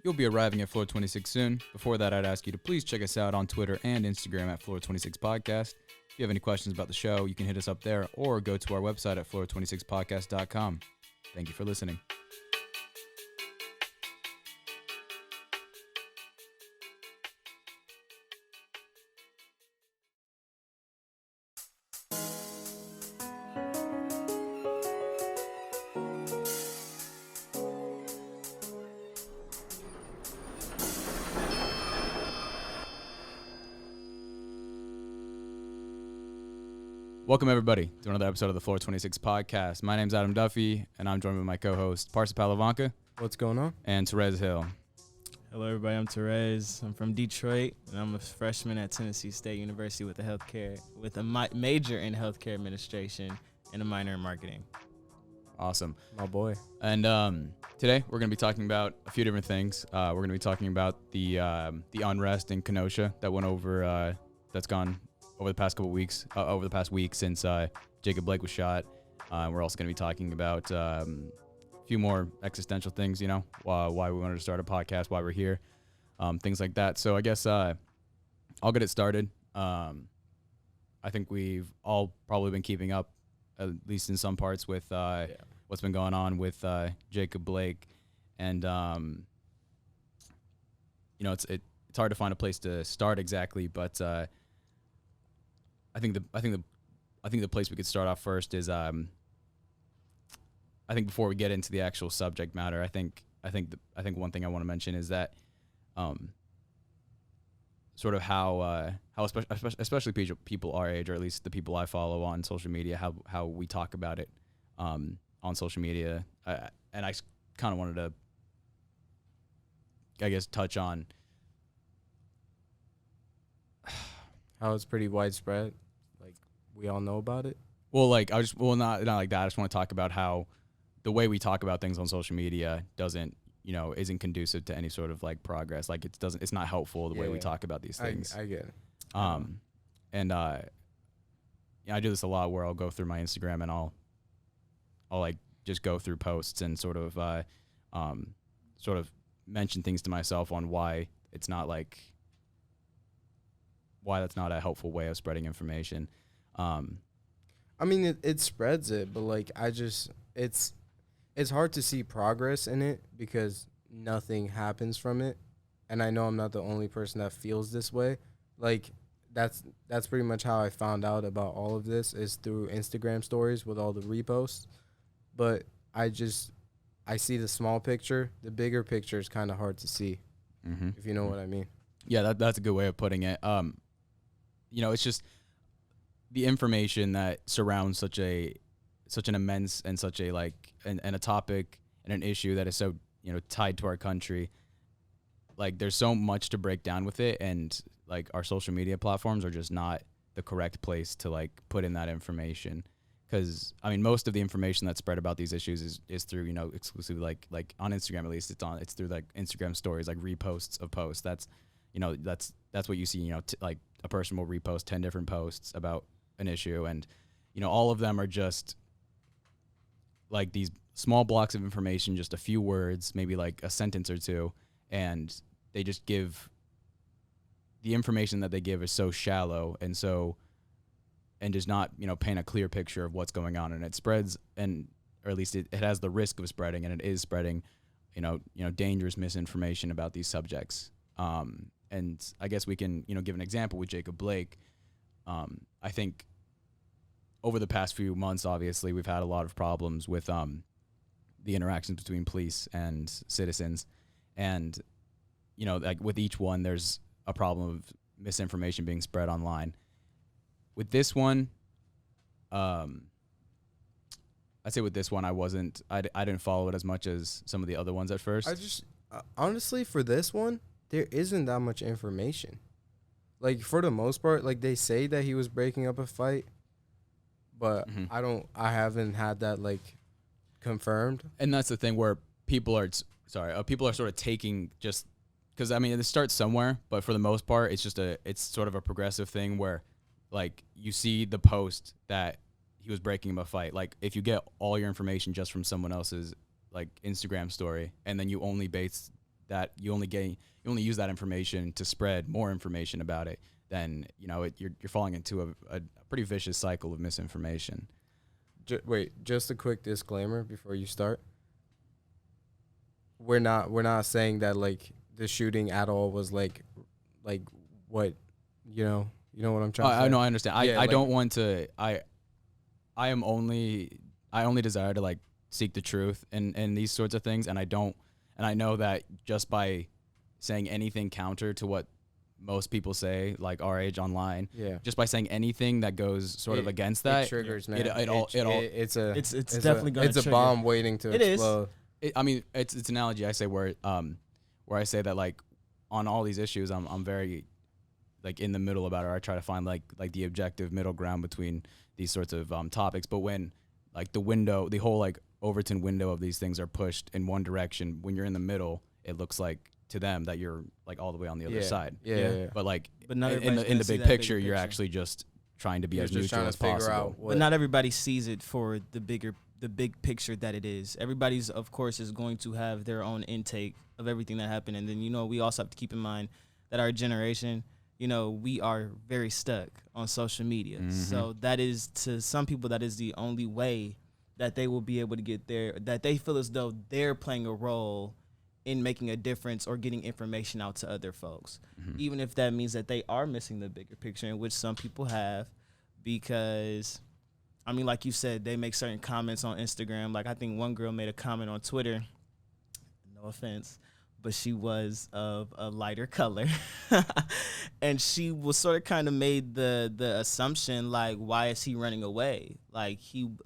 You'll be arriving at Floor 26 soon. Before that, I'd ask you to please check us out on Twitter and Instagram at Floor 26 Podcast. If you have any questions about the show, you can hit us up there or go to our website at floor26podcast.com. Thank you for listening. Welcome, everybody, to another episode of the Floor 26 Podcast. My name's Adam Duffy, and I'm joined with my co-host, Parsa Pahlevankhah. What's going on? And Terez Hill. Hello, everybody. I'm Terez. I'm from Detroit, and I'm a freshman at Tennessee State University with a major in healthcare administration and a minor in marketing. Awesome. My boy. And today, we're going to be talking about a few different things. We're going to be talking about the Unrest in Kenosha that went over, that's gone over the past couple weeks, over the past week since Jacob Blake was shot. We're also going to be talking about a few more existential things, you know, why we wanted to start a podcast, why we're here, things like that. So I guess I'll get it started. I think we've all probably been keeping up, at least in some parts, with what's been going on with Jacob Blake. And, you know, it's hard to find a place to start exactly, but I think the place we could start off first is I think before we get into the actual subject matter, I think one thing I want to mention is that sort of how especially people our age, or at least the people I follow on social media, how we talk about it on social media, and I kind of wanted to, I guess, touch on How it's pretty widespread. Like, we all know about it. Well, like, not like that. I just want to talk about how the way we talk about things on social media isn't conducive to any sort of like progress. Like, it's not helpful the way we talk about these things. I get it. I do this a lot where I'll go through my Instagram and I'll like just go through posts and sort of mention things to myself on why that's not a helpful way of spreading information. I mean, it spreads it, but like it's hard to see progress in it because nothing happens from it. And I know I'm not the only person that feels this way. Like, that's pretty much how I found out about all of this, is through Instagram stories with all the reposts. But I see the small picture. The bigger picture is kind of hard to see, if you know what I mean. Yeah, that's a good way of putting it. You know, it's just the information that surrounds such an immense and such a and a topic and an issue that is so, you know, tied to our country. Like, there's so much to break down with it, and like our social media platforms are just not the correct place to like put in that information. Because I mean, most of the information that's spread about these issues is through, you know, exclusively like on Instagram, at least it's through like Instagram stories, like reposts of posts. That's what you see, you know, like a person will repost 10 different posts about an issue, and, you know, all of them are just like these small blocks of information, just a few words, maybe like a sentence or two, and they just give the information that they give is so shallow and does not, you know, paint a clear picture of what's going on, and it spreads, or at least it has the risk of spreading, and it is spreading, you know, dangerous misinformation about these subjects. And I guess we can, you know, give an example with Jacob Blake. I think over the past few months, obviously, we've had a lot of problems with the interactions between police and citizens. And, you know, like with each one, there's a problem of misinformation being spread online. With this one, I'd say with this one, I didn't follow it as much as some of the other ones at first. Honestly, for this one, there isn't that much information. Like, for the most part, like, they say that he was breaking up a fight, but I haven't had that like confirmed. And that's the thing where people are sort of taking, just because, I mean, it starts somewhere, but for the most part, it's sort of a progressive thing where, like, you see the post that he was breaking up a fight. Like, if you get all your information just from someone else's like Instagram story, and then you only base that you only use that information to spread more information about it, then you're falling into a pretty vicious cycle of misinformation. Wait, just a quick disclaimer before you start. We're not saying that like the shooting at all was like what you know what I'm trying to say. I know, I understand. I like, don't want to. I only desire to like seek the truth and these sorts of things, and I know that just by saying anything counter to what most people say, like our age online, just by saying anything that goes sort of against that, it triggers, man. It's definitely gonna trigger. A bomb waiting to explode. It's an analogy I say where I say that like on all these issues, I'm very like in the middle about it. Or I try to find like the objective middle ground between these sorts of topics. But when like the whole like Overton window of these things are pushed in one direction, when you're in the middle, it looks like to them that you're like all the way on the other side. Yeah. But like but in the big picture, you're actually just trying to be as neutral as possible. But not everybody sees it for the big picture that it is. Everybody's, of course, is going to have their own intake of everything that happened. And then, we also have to keep in mind that our generation, we are very stuck on social media. Mm-hmm. So that is, to some people, that is the only way that they will be able to get there, that they feel as though they're playing a role in making a difference or getting information out to other folks. Mm-hmm. Even if that means that they are missing the bigger picture, in which some people have, because like you said, they make certain comments on Instagram. Like I think one girl made a comment on Twitter, no offense, but she was of a lighter color. And she was sort of kind of made the assumption, like, why is he running away? Like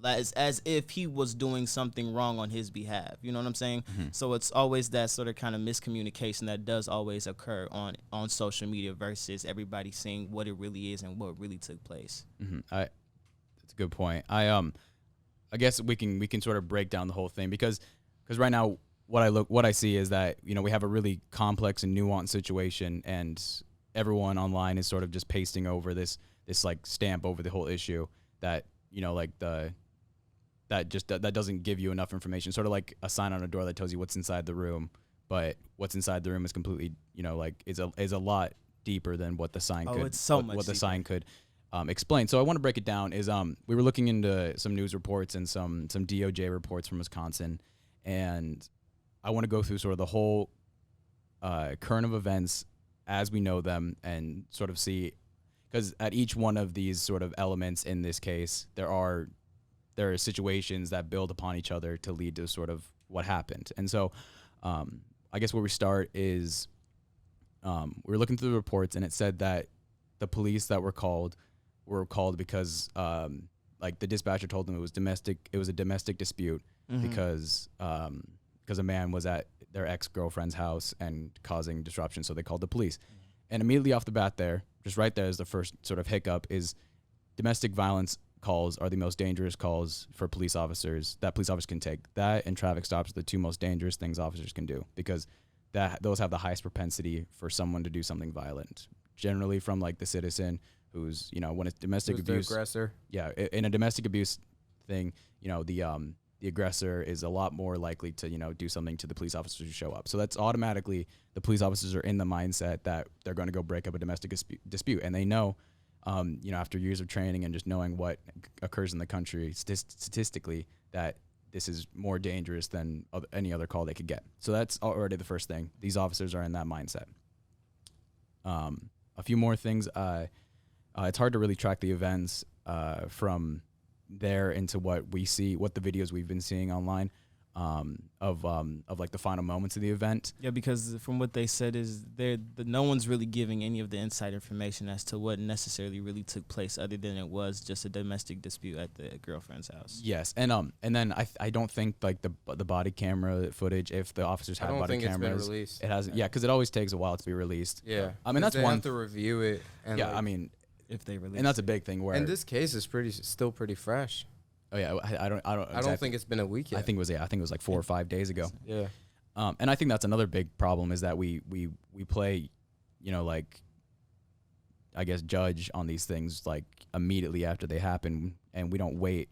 as if he was doing something wrong on his behalf. You know what I'm saying? Mm-hmm. So it's always that sort of kind of miscommunication that does always occur on social media versus everybody seeing what it really is and what really took place. Mm-hmm. That's a good point. I guess we can sort of break down the whole thing because right now what I see is that we have a really complex and nuanced situation, and everyone online is sort of just pasting over this like stamp over the whole issue that that doesn't give you enough information, sort of like a sign on a door that tells you what's inside the room, but what's inside the room is completely is a lot deeper than what the sign could. It's so much what the deeper. Sign could explain. So I want to break it down. Is we were looking into some news reports and some DOJ reports from Wisconsin, and I want to go through sort of the whole current of events as we know them and sort of see, because at each one of these sort of elements in this case, there are situations that build upon each other to lead to sort of what happened. And so I guess where we start is we were looking through the reports, and it said that the police that were called because like the dispatcher told them it was a domestic dispute. Mm-hmm. because a man was at their ex-girlfriend's house and causing disruption, so they called the police. Mm-hmm. And immediately off the bat there, just right there is the first sort of hiccup, is domestic violence calls are the most dangerous calls for police officers that police officers can take. That and traffic stops are the two most dangerous things officers can do, because those have the highest propensity for someone to do something violent, generally from like the citizen who's, when it's domestic abuse. The aggressor. Yeah, in a domestic abuse thing, the aggressor is a lot more likely to, do something to the police officers who show up. So that's automatically the police officers are in the mindset that they're going to go break up a domestic dispute. And they know, after years of training and just knowing what occurs in the country statistically, that this is more dangerous than any other call they could get. So that's already the first thing. These officers are in that mindset. A few more things. It's hard to really track the events from there into what we see, what the videos we've been seeing online of like the final moments of the event. Yeah, because from what they said is no one's really giving any of the inside information as to what necessarily really took place, other than it was just a domestic dispute at the girlfriend's house. Yes, and then I don't think like the body camera footage, if the officers have body cameras, it's been released. It hasn't. Yeah, because it always takes a while to be released. Yeah, I mean that's they one. have to review it. And yeah, I mean. If they release, and that's a big thing. Where and this case is still pretty fresh. Oh yeah, I don't think it's been a week yet. I think it was like 4 or 5 days ago. Yeah. And I think that's another big problem, is that we play, like, I guess, judge on these things like immediately after they happen, and we don't wait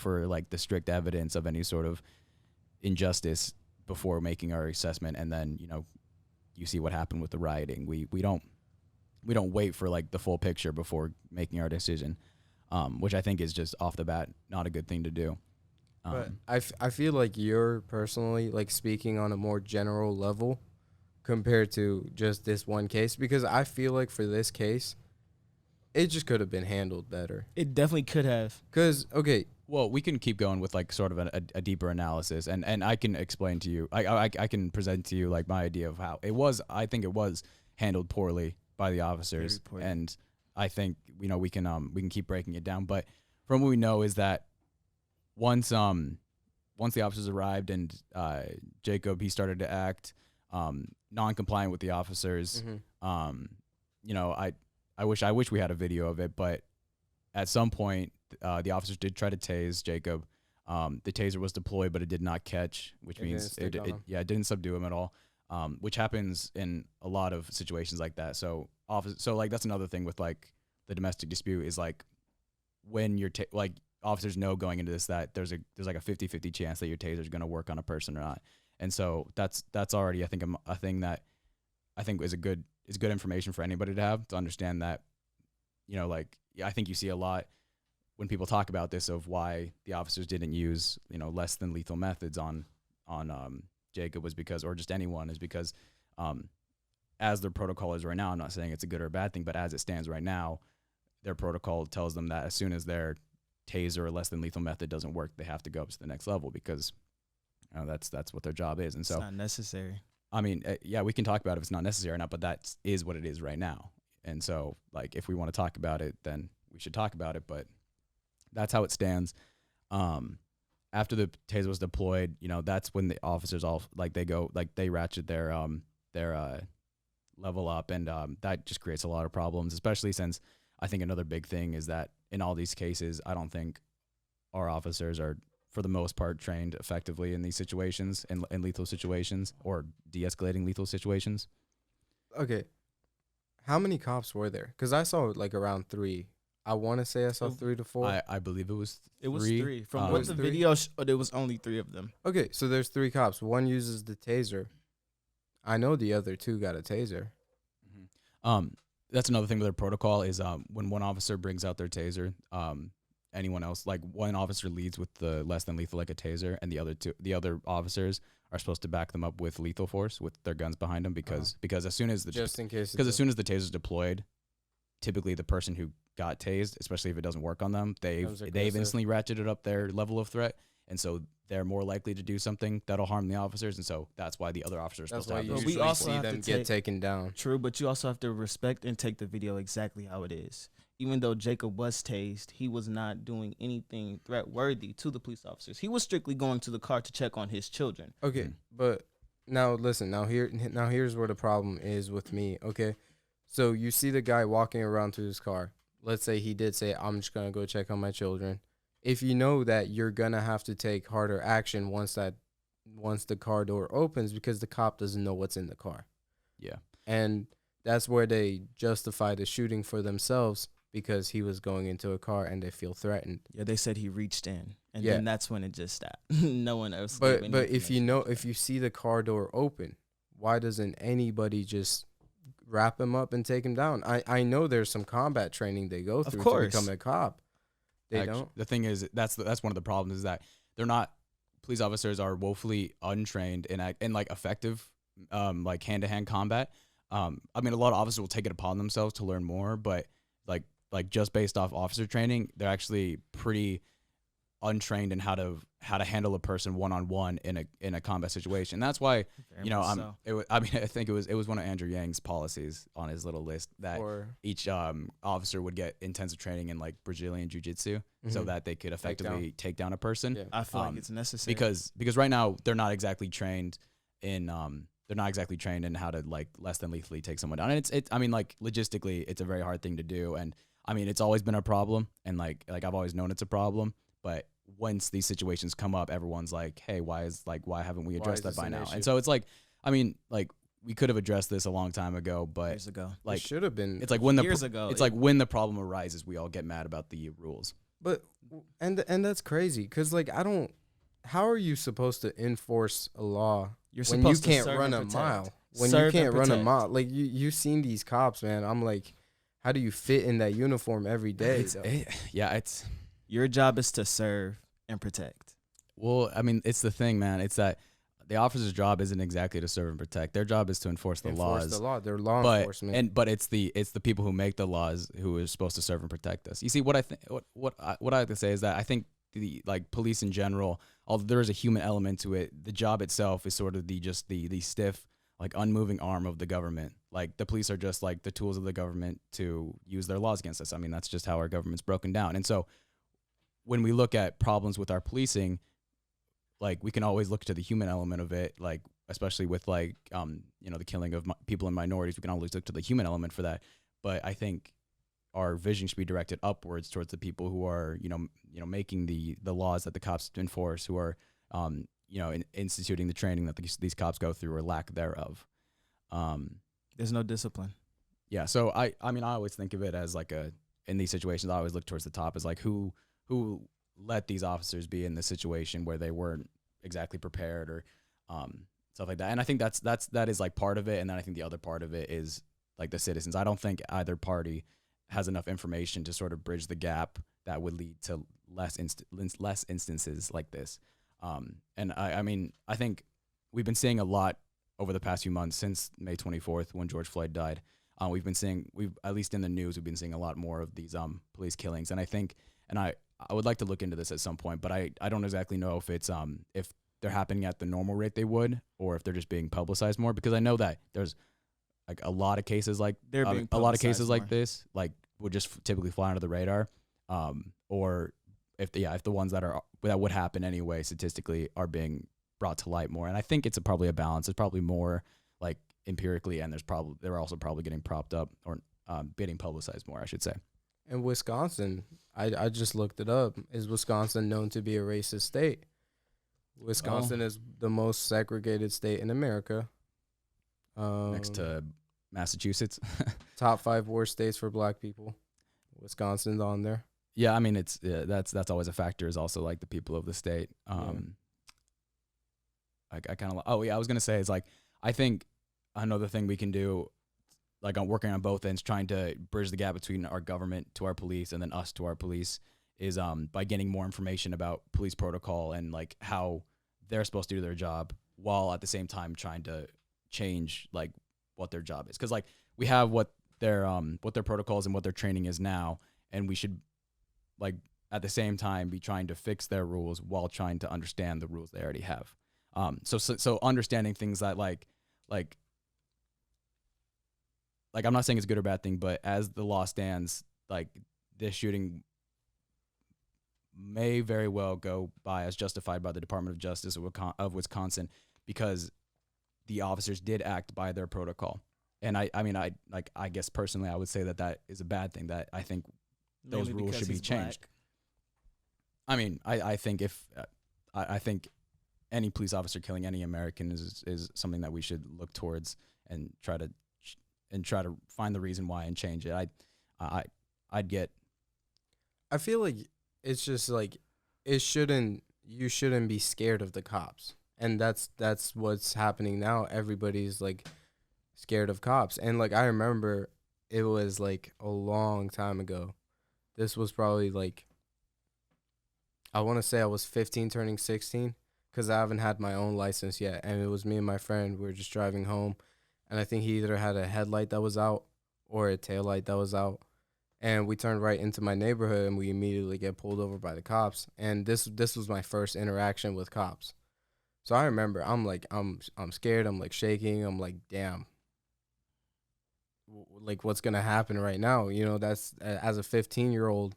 for like the strict evidence of any sort of injustice before making our assessment, and then you see what happened with the rioting. We don't wait for like the full picture before making our decision, which I think is just off the bat not a good thing to do. But I feel like you're personally like speaking on a more general level compared to just this one case, because I feel like for this case, it just could have been handled better. It definitely could have. Because, okay. Well, we can keep going with like sort of a deeper analysis, and I can explain to you, I can present to you like my idea of how it was. I think it was handled poorly by the officers, and I think we can keep breaking it down. But from what we know is that once the officers arrived and Jacob, he started to act non-compliant with the officers. I wish we had a video of it, but at some point the officers did try to tase Jacob. The taser was deployed, but it did not catch, which means it didn't subdue him at all. Which happens in a lot of situations like that. So like that's another thing with like the domestic dispute is like when you're like officers know going into this that there's like a 50-50 chance that your taser is going to work on a person or not. And so that's already I think a thing that I think is good information for anybody to have, to understand that, I think you see a lot when people talk about this of why the officers didn't use, less than lethal methods on Jacob was because, or just anyone, is because as their protocol is right now, I'm not saying it's a good or a bad thing, but as it stands right now, their protocol tells them that as soon as their taser or less than lethal method doesn't work, they have to go up to the next level because that's what their job is. And so it's not necessary. I mean, yeah, we can talk about if it's not necessary or not, but that is what it is right now. And so, like, if we want to talk about it, then we should talk about it. But that's how it stands. After the taser was deployed, that's when the officers all they ratchet their level up, and that just creates a lot of problems. Especially since I think another big thing is that in all these cases, I don't think our officers are, for the most part, trained effectively in these situations, in lethal situations or de-escalating lethal situations. Okay. How many cops were there? Because I saw like around 3. I want to say I saw 3 to 4. I believe it was 3. It was 3. From what the video showed, there was only 3 of them. Okay, so there's 3 cops. One uses the taser. I know the other 2 got a taser. Mm-hmm. That's another thing with their protocol is when one officer brings out their taser, anyone else, like one officer leads with the less than lethal, like a taser, and the other officers are supposed to back them up with lethal force with their guns behind them because as soon as the taser is deployed, typically the person who got tased, especially if it doesn't work on them, they've instantly ratcheted up their level of threat, and so they're more likely to do something that'll harm the officers, and so that's why the other officers are supposed to have those. We also see them get taken down. True, but you also have to respect and take the video exactly how it is. Even though Jacob was tased, he was not doing anything threat-worthy to the police officers. He was strictly going to the car to check on his children. Okay, but now listen. Now here's where the problem is with me. Okay, so you see the guy walking around to his car. Let's say he did say, "I'm just gonna go check on my children." If you know that you're gonna have to take harder action once the car door opens, because the cop doesn't know what's in the car. Yeah, and that's where they justify the shooting for themselves. Because he was going into a car and they feel threatened. Yeah, they said he reached in, and then that's when it just stopped. No one else. But if you see the car door open, why doesn't anybody just wrap him up and take him down? I know there's some combat training they go through to become a cop. Don't. The thing is, that's one of the problems is that they're not. Police officers are woefully untrained in like effective, like hand-to-hand combat. I mean, a lot of officers will take it upon themselves to learn more, but like just based off officer training, they're actually pretty untrained in how to handle a person one-on-one in a combat situation. And that's why, I think it was one of Andrew Yang's policies on his little list that each officer would get intensive training in like Brazilian jiu-jitsu so that they could effectively take down a person. Yeah. I feel like it's necessary because right now they're not exactly trained in how to like less than lethally take someone down. And it's I mean, like logistically, it's a very hard thing to do. And I mean, it's always been a problem, and like I've always known it's a problem. But once these situations come up, everyone's like, "Hey, why haven't we addressed that by now?" And so it's like, I mean, like we could have addressed this a long time ago, but years ago, like it should have been. It's like when like when the problem arises, we all get mad about the rules. But and that's crazy because like I don't how are you supposed to enforce a law You're when you supposed to can't serve run and a protect. mile? When you Serve and can't run a protect. mile, like you've seen these cops, man. I'm like, how do you fit in that uniform every day? though? It's Your job is to serve and protect. well, I mean, it's the thing, man. It's that the officer's job isn't exactly to serve and protect. Their job is to enforce the Enforce laws. the law. They're law But enforcement. but it's the people who make the laws who are supposed to serve and protect us. You see, what I think, what I have to say is that I think the like police in general, although there is a human element to it, the job itself is sort of the stiff, like unmoving arm of the government. Like the police are just like the tools of the government to use their laws against us. I mean, that's just how our government's broken down. And so when we look at problems with our policing, like we can always look to the human element of it, like especially with like the killing of people and minorities. We can always look to the human element for that. But I think our vision should be directed upwards towards the people who are making the laws that the cops enforce, who are instituting the training that these cops go through or lack thereof. There's no discipline. Yeah, so I mean I always think of it as like in these situations I always look towards the top as like who let these officers be in this situation where they weren't exactly prepared or stuff like that. And I think that is like part of it. And then I think the other part of it is like the citizens. I don't think either party has enough information to sort of bridge the gap that would lead to less instances like this. And I mean, I think we've been seeing a lot over the past few months since May 24th when George Floyd died. We've at least in the news, we've been seeing a lot more of these police killings. And I think, and I would like to look into this at some point, but I don't exactly know if it's if they're happening at the normal rate they would, or if they're just being publicized more, because I know that there's like a lot of cases like this like would just typically fly under the radar, or if the ones that would happen anyway statistically are being brought to light more. And I think it's probably a balance. It's probably more like empirically, and they're also probably getting propped up or getting publicized more, I should say. In Wisconsin, I just looked it up. Is Wisconsin known to be a racist state? Wisconsin is the most segregated state in America. Next to Massachusetts. Top 5 worst states for black people. Wisconsin's on there. Yeah, I mean that's always a factor. Is also like the people of the state. I kind of. Oh yeah, I was gonna say it's like I think another thing we can do, like I'm working on both ends, trying to bridge the gap between our government to our police and then us to our police, is by getting more information about police protocol and like how they're supposed to do their job, while at the same time trying to change like what their job is. Because like we have what their protocols and what their training is now, and we should like at the same time be trying to fix their rules while trying to understand the rules they already have. So understanding things that like I'm not saying it's a good or bad thing, but as the law stands, like this shooting may very well go by as justified by the Department of Justice of Wisconsin, because the officers did act by their protocol. And I mean, I guess personally, I would say that is a bad thing, that I think those Mainly rules should be he's changed. black. I mean, I think I think any police officer killing any American is something that we should look towards and try to find the reason why and change it. I feel like it's just like you shouldn't be scared of the cops. And that's what's happening now. Everybody's like scared of cops. And like I remember it was like a long time ago. This was probably like, I want to say I was 15 turning 16, because I haven't had my own license yet. And it was me and my friend. We were just driving home. And I think he either had a headlight that was out or a taillight that was out. And we turned right into my neighborhood, and we immediately get pulled over by the cops. And this was my first interaction with cops. So I remember I'm scared. I'm like shaking. I'm like, damn. Like, what's going to happen right now? You know, that's as a 15-year-old,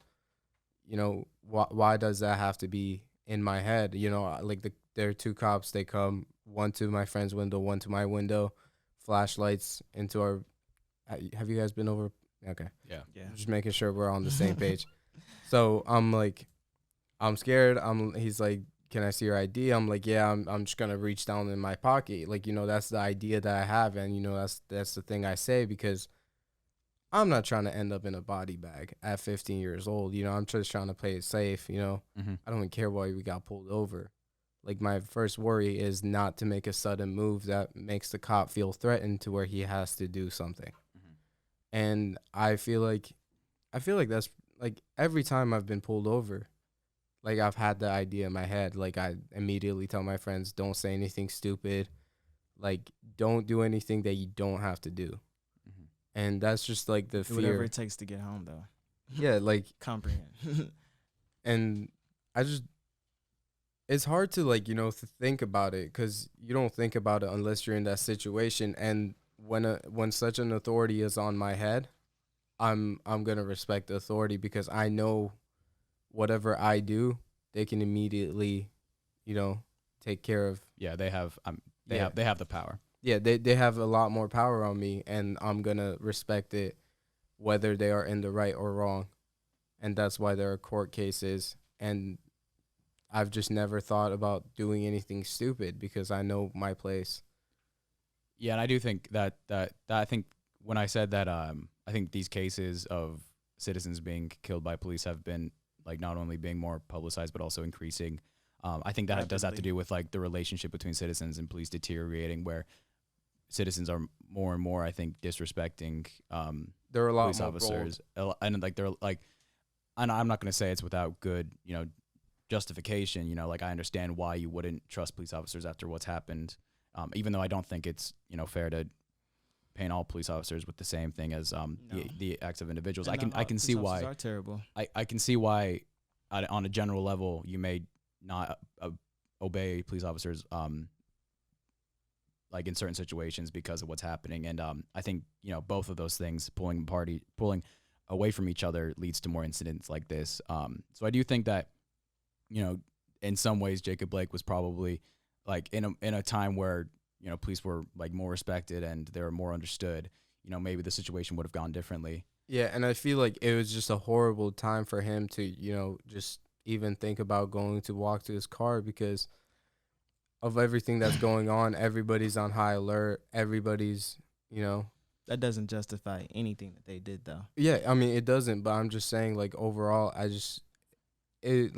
you know, why does that have to be in my head? You know, like there are 2 cops. They come, one to my friend's window, one to my window, flashlights into our. Have you guys been over? Okay. Yeah. Just making sure we're on the same page. So I'm like, I'm scared. He's like, can I see your ID? I'm like, yeah, I'm just going to reach down in my pocket. Like, you know, that's the idea that I have. And, you know, that's the thing I say, because I'm not trying to end up in a body bag at 15 years old. You know, I'm just trying to play it safe, you know. Mm-hmm. I don't even care why we got pulled over. like my first worry is not to make a sudden move that makes the cop feel threatened to where he has to do something. And I feel like that's like every time I've been pulled over, like I've had the idea in my head. Like I immediately tell my friends, don't say anything stupid. Like don't do anything that you don't have to do. And that's just like the fear. Whatever it takes to get home, though. Yeah, like Comprehend. and it's hard to like, to think about it because you don't think about it unless you're in that situation. And when such an authority is on my head, I'm gonna respect the authority because I know whatever I do, they can immediately, take care of. Yeah, they have the power. Yeah, they have a lot more power on me, and I'm gonna respect it, whether they are in the right or wrong, and that's why there are court cases. And I've just never thought about doing anything stupid because I know my place. Yeah, and I do think that I think when I said that, I think these cases of citizens being killed by police have been like not only being more publicized but also increasing. I think that does have to do with like the relationship between citizens and police deteriorating, where citizens are more and more, I think, disrespecting There are a lot police more officers, and like they're like, and I'm not going to say it's without good, justification. Like I understand why you wouldn't trust police officers after what's happened, even though I don't think it's fair to paint all police officers with the same thing as the acts of individuals. And I can see why are terrible. I can see why on a general level you may not obey police officers like in certain situations because of what's happening. And I think both of those things, pulling away from each other, leads to more incidents like this. So I do think that in some ways Jacob Blake was probably like in a time where police were like more respected and they were more understood. Maybe the situation would have gone differently. Yeah, and I feel like it was just a horrible time for him to just even think about going to walk to his car because of everything that's going on. Everybody's on high alert. Everybody's, That doesn't justify anything that they did, though. Yeah, I mean, it doesn't, but I'm just saying, like, overall, it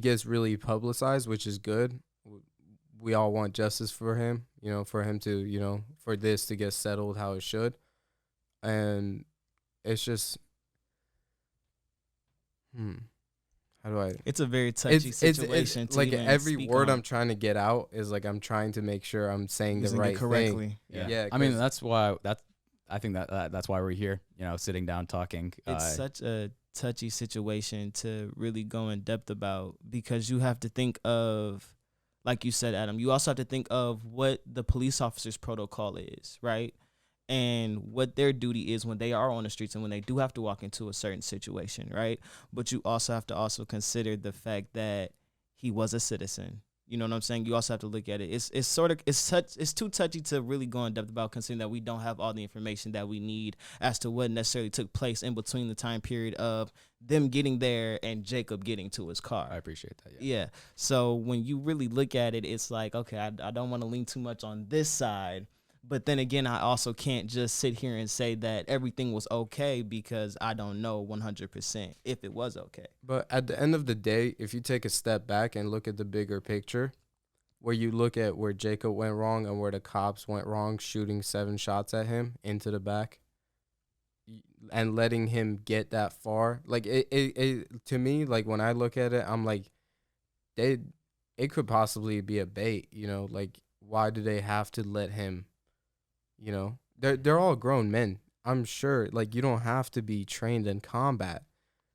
gets really publicized, which is good. We all want justice for him, for him to, for this to get settled how it should. And it's just, how do I? It's a very touchy situation. It's like every word I'm trying to get out is like I'm trying to make sure I'm saying the right thing. Yeah. I mean, that's why I think that's why we're here. Sitting down talking. It's such a touchy situation to really go in depth about because you have to think of, like you said, Adam. You also have to think of what the police officer's protocol is, right? And what their duty is when they are on the streets and when they do have to walk into a certain situation, right? But you also have to also consider the fact that he was a citizen. You know what I'm saying? You also have to look at it. It's too touchy to really go in depth about, considering that we don't have all the information that we need as to what necessarily took place in between the time period of them getting there and Jacob getting to his car. I appreciate that. Yeah. So when you really look at it, it's like, okay, I don't want to lean too much on this side. But then again, I also can't just sit here and say that everything was okay because I don't know 100% if it was okay. But at the end of the day, if you take a step back and look at the bigger picture, where you look at where Jacob went wrong and where the cops went wrong, shooting 7 shots at him into the back and letting him get that far, like it to me, like when I look at it, I'm like, it could possibly be a bait, like why do they have to let him? They're all grown men. I'm sure, like, you don't have to be trained in combat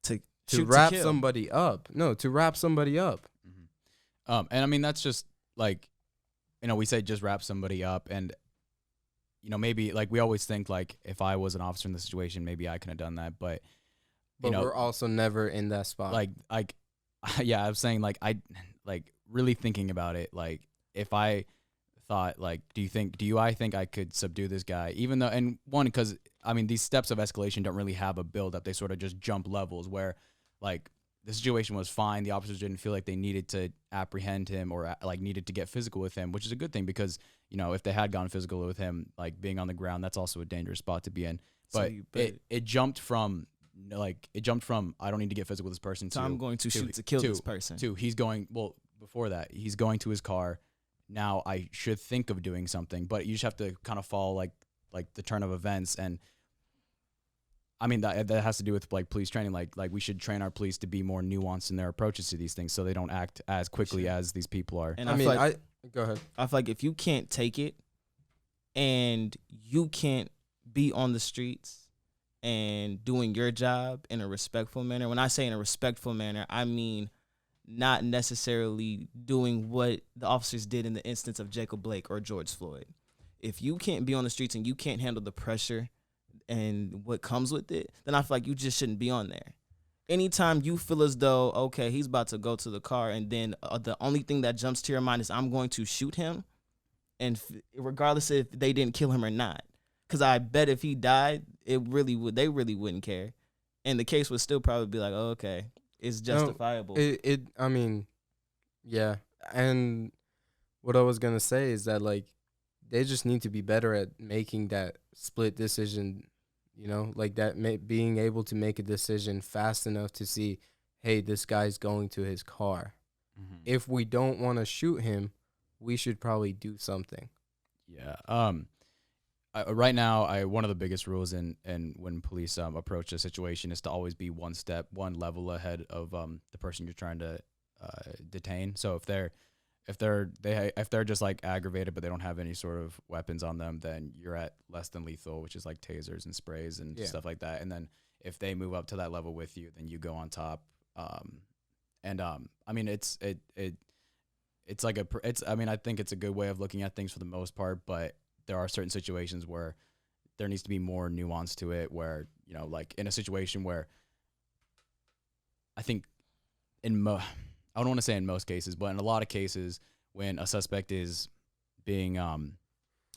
to wrap somebody up. No, to wrap somebody up. Mm-hmm. And I mean, that's just like, we say just wrap somebody up, and maybe like we always think like if I was an officer in the situation, maybe I could have done that, but we're also never in that spot. Like, yeah, I was saying like I like really thinking about it, like if I thought like, I think I could subdue this guy, even though, and one, because I mean these steps of escalation don't really have a build up, they sort of just jump levels where like the situation was fine, the officers didn't feel like they needed to apprehend him or like needed to get physical with him, which is a good thing because if they had gone physical with him, like being on the ground, that's also a dangerous spot to be in. But it jumped from I don't need to get physical with this person to I'm going to shoot to kill this person. To he's going, well, before that. He's going to his car. Now I should think of doing something, but you just have to kind of follow like the turn of events. And I mean, that has to do with like police training. Like we should train our police to be more nuanced in their approaches to these things, so they don't act as quickly as these people are. And I mean, go ahead. I feel like if you can't take it and you can't be on the streets and doing your job in a respectful manner, when I say in a respectful manner, I mean not necessarily doing what the officers did in the instance of Jacob Blake or George Floyd. If you can't be on the streets and you can't handle the pressure and what comes with it, then I feel like you just shouldn't be on there. Anytime you feel as though, okay, he's about to go to the car, and then the only thing that jumps to your mind is I'm going to shoot him, and regardless if they didn't kill him or not, because I bet if he died, they really wouldn't care, and the case would still probably be like, oh, okay, it's justifiable. I mean, yeah. And what I was gonna say is that like they just need to be better at making that split decision. You know, like that, being able to make a decision fast enough to see, hey, this guy's going to his car. Mm-hmm. If we don't want to shoot him, we should probably do something. Yeah. Right now, one of the biggest rules in when police approach a situation is to always be one level ahead of the person you're trying to detain. So if they're just like aggravated but they don't have any sort of weapons on them, then you're at less than lethal, which is like tasers and sprays and stuff like that. And then if they move up to that level with you, then you go on top. I mean, it's like I mean, I think it's a good way of looking at things for the most part, but there are certain situations where there needs to be more nuance to it, where, you know, like in a situation where I think I don't want to say in most cases, but in a lot of cases when a suspect is being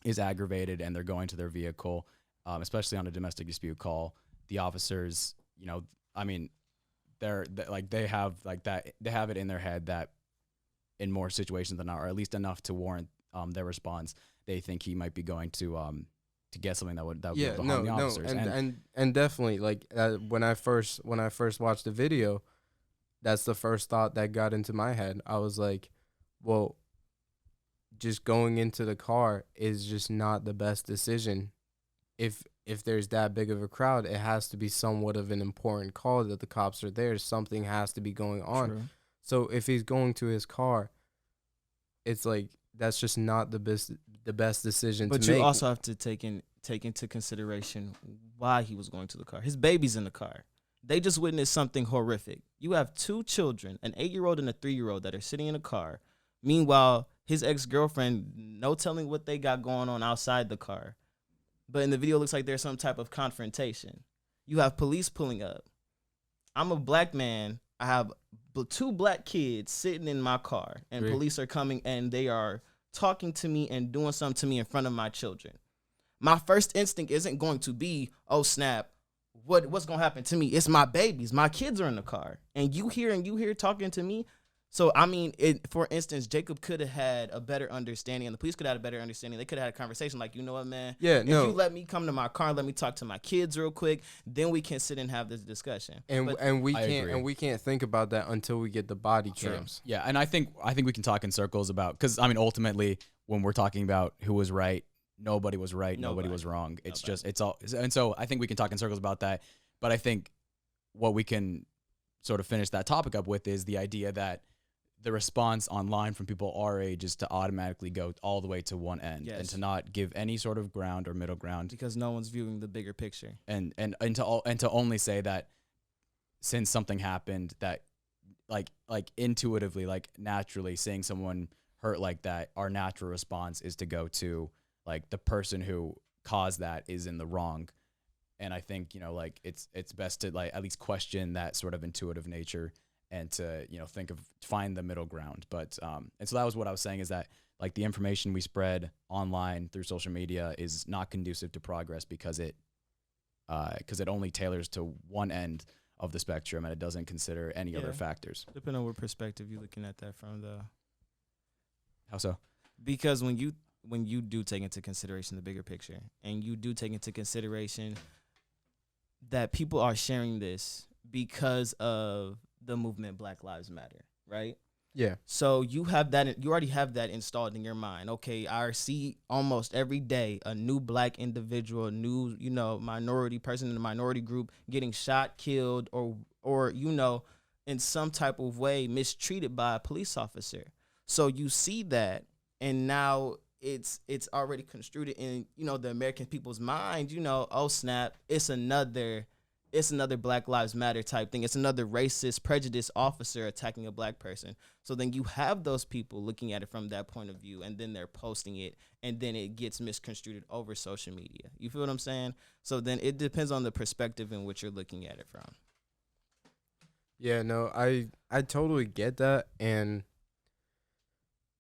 is aggravated and they're going to their vehicle, especially on a domestic dispute call, the officers, you know, I mean, they have it in their head that in more situations than not, or at least enough to warrant their response, they think he might be going to get something that would be able to harm the officers. And definitely, like when I first watched the video, that's the first thought that got into my head. I was like, well, just going into the car is just not the best decision. If there's that big of a crowd, it has to be somewhat of an important call that the cops are there. Something has to be going on. True. So if he's going to his car, it's like that's just not the best decision to make. But you also have to take into consideration why he was going to the car. His baby's in the car. They just witnessed something horrific. You have two children, an 8-year-old and a 3-year-old, that are sitting in a car. Meanwhile, his ex-girlfriend, no telling what they got going on outside the car. But in the video, it looks like there's some type of confrontation. You have police pulling up. I'm a black man. I have 2 black kids sitting in my car, and police are coming, and they are talking to me and doing something to me in front of my children. My first instinct isn't going to be, oh, snap, what's going to happen to me? It's my babies. My kids are in the car. And you here talking to me. So, I mean, for instance, Jacob could have had a better understanding, and the police could have had a better understanding. They could have had a conversation like, you know what, man? If you let me come to my car, let me talk to my kids real quick, then we can sit and have this discussion. And we can't think about that until we get the body cams. Yeah, and I think we can talk in circles about, because I mean, ultimately, when we're talking about who was right, nobody was right, nobody was wrong. It's all, and so I think we can talk in circles about that. But I think what we can sort of finish that topic up with is the idea that the response online from people our age is to automatically go all the way to one end, and to not give any sort of ground or middle ground, because no one's viewing the bigger picture, and to only say that since something happened, that like intuitively, like naturally, seeing someone hurt like that, our natural response is to go to like the person who caused that is in the wrong. And I think, you know, like it's best to like at least question that sort of intuitive nature, and to, you know, find the middle ground. But and so that was what I was saying, is that like the information we spread online through social media is not conducive to progress, because it only tailors to one end of the spectrum, and it doesn't consider any other factors. Depending on what perspective you're looking at that from, though. How so? Because when you do take into consideration the bigger picture, and you do take into consideration that people are sharing this because of the movement Black Lives Matter, right? Yeah. So you have that. You already have that installed in your mind. Okay, I see almost every day a new black individual, a new minority person in the minority group getting shot, killed, or in some type of way mistreated by a police officer. So you see that, and now it's already construed in the American people's mind. Oh snap! It's another Black Lives Matter type thing. It's another racist, prejudiced officer attacking a black person. So then you have those people looking at it from that point of view, and then they're posting it, and then it gets misconstrued over social media. You feel what I'm saying? So then it depends on the perspective in which you're looking at it from. Yeah, no, I totally get that, and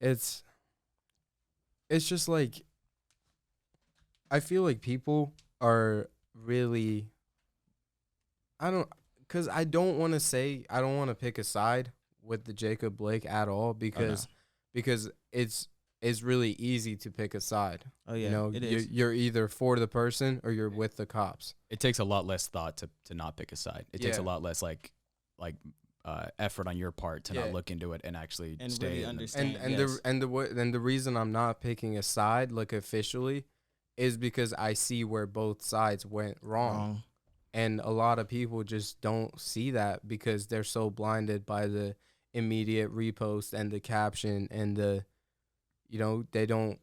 it's just like I feel like people are really because I don't want to pick a side with the Jacob Blake at all because it's really easy to pick a side. Oh yeah, it is. You're either for the person or you're with the cops. It takes a lot less thought to not pick a side. It takes a lot less effort on your part to not look into it and actually stay really in understand. And the reason I'm not picking a side officially is because I see where both sides went wrong. And a lot of people just don't see that because they're so blinded by the immediate repost and the caption and they don't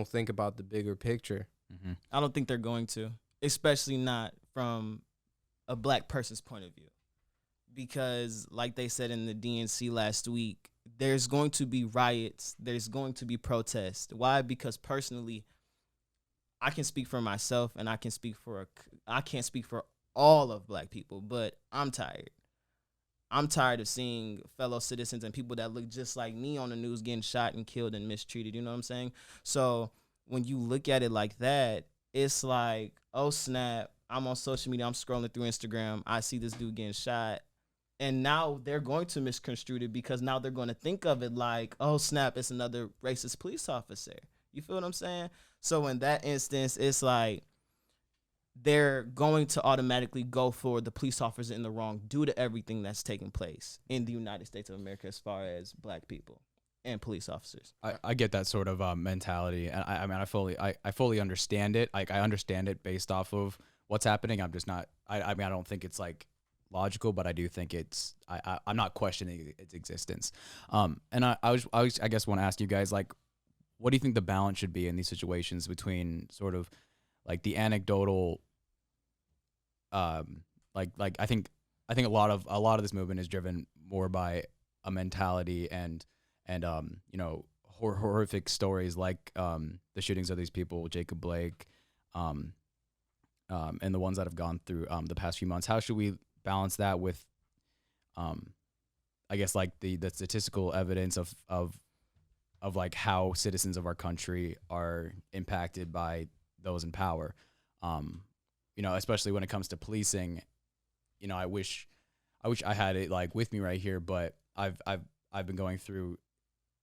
think about the bigger picture. Mm-hmm. I don't think they're going to, especially not from a black person's point of view. Because like they said in the DNC last week, there's going to be riots. There's going to be protests. Why? Because personally, I can speak for myself and I can't speak for all of black people, but I'm tired. I'm tired of seeing fellow citizens and people that look just like me on the news getting shot and killed and mistreated. You know what I'm saying? So when you look at it like that, it's like, oh snap, I'm on social media, I'm scrolling through Instagram, I see this dude getting shot. And now they're going to misconstrue it because now they're going to think of it like, oh snap, it's another racist police officer. You feel what I'm saying? So in that instance, it's like they're going to automatically go for the police officer in the wrong due to everything that's taking place in the United States of America as far as black people and police officers. I get that sort of mentality, and I fully understand it. Like I understand it based off of what's happening. I'm just not. I don't think it's like logical, but I do think it's. I'm not questioning its existence. And I guess want to ask you guys, like, what do you think the balance should be in these situations between sort of like the anecdotal, like I think a lot of this movement is driven more by a mentality and horrific stories like the shootings of these people, Jacob Blake, and the ones that have gone through the past few months. How should we balance that with, I guess like the statistical evidence of like how citizens of our country are impacted by those in power, especially when it comes to policing. I wish I had it like with me right here, but I've been going through,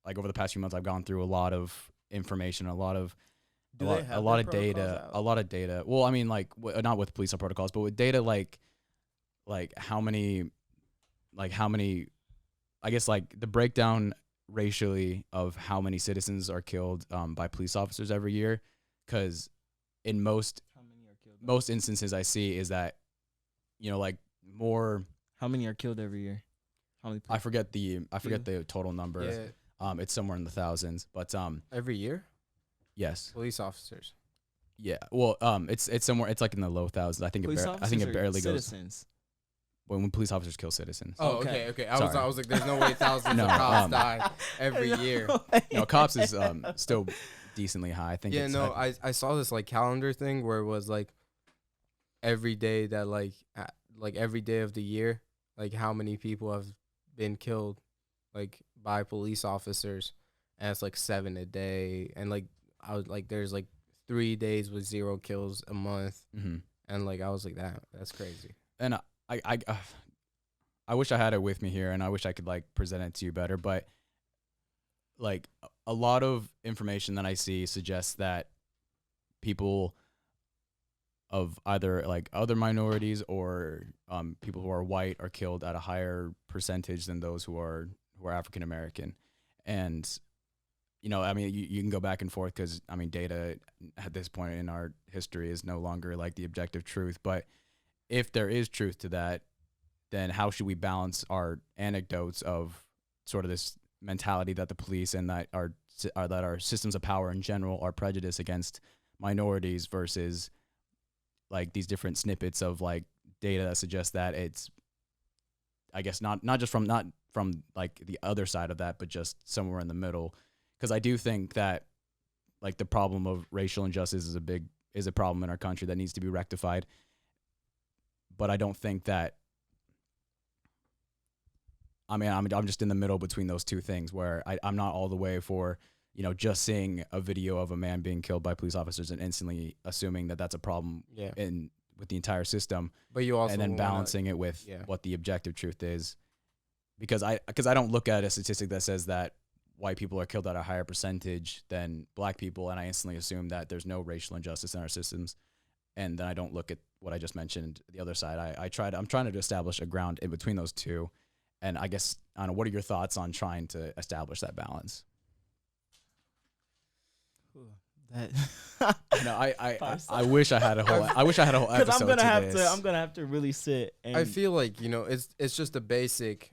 like over the past few months, I've gone through a lot of information, a lot of data. Well, I mean, like not with police protocols, but with data, like how many, I guess like the breakdown racially of how many citizens are killed by police officers every year, because in most instances I see is that like more. How many are killed every year? How many? I forget the total number. Yeah. It's somewhere in the thousands, but every year. Yes. Police officers. Yeah. Well, it's somewhere. It's like in the low thousands. I think it barely citizens. goes. When police officers kill citizens. Oh, okay. I was like, there's no way thousands of cops die every year. No, cops is still decently high. I think. Yeah. I saw this like calendar thing where it was like every day that like every day of the year, like how many people have been killed like by police officers, and it's like 7 a day, and like I was like there's like 3 days with 0 kills a month, and like I was like that's crazy. And I wish I had it with me here, and I wish I could like present it to you better, but like a lot of information that I see suggests that people of either like other minorities or people who are white are killed at a higher percentage than those who are African American. And, I mean, you can go back and forth because, I mean, data at this point in our history is no longer like the objective truth. But if there is truth to that, then how should we balance our anecdotes of sort of this mentality that the police and that our systems of power in general are prejudiced against minorities versus like these different snippets of like data that suggest that it's, I guess, not from like the other side of that, but just somewhere in the middle. Because I do think that like the problem of racial injustice is a problem in our country that needs to be rectified. But I don't think that, I mean, I'm just in the middle between those two things where I'm not all the way for, just seeing a video of a man being killed by police officers and instantly assuming that that's a problem with the entire system. But you also and then balancing it with what the objective truth is. Because I don't look at a statistic that says that white people are killed at a higher percentage than black people, and I instantly assume that there's no racial injustice in our systems. And then I don't look at what I just mentioned, the other side. I'm trying to establish a ground in between those two. And I guess, I don't know, what are your thoughts on trying to establish that balance? I wish I had a whole episode. Because I'm gonna have to really sit. And I feel like it's just the basic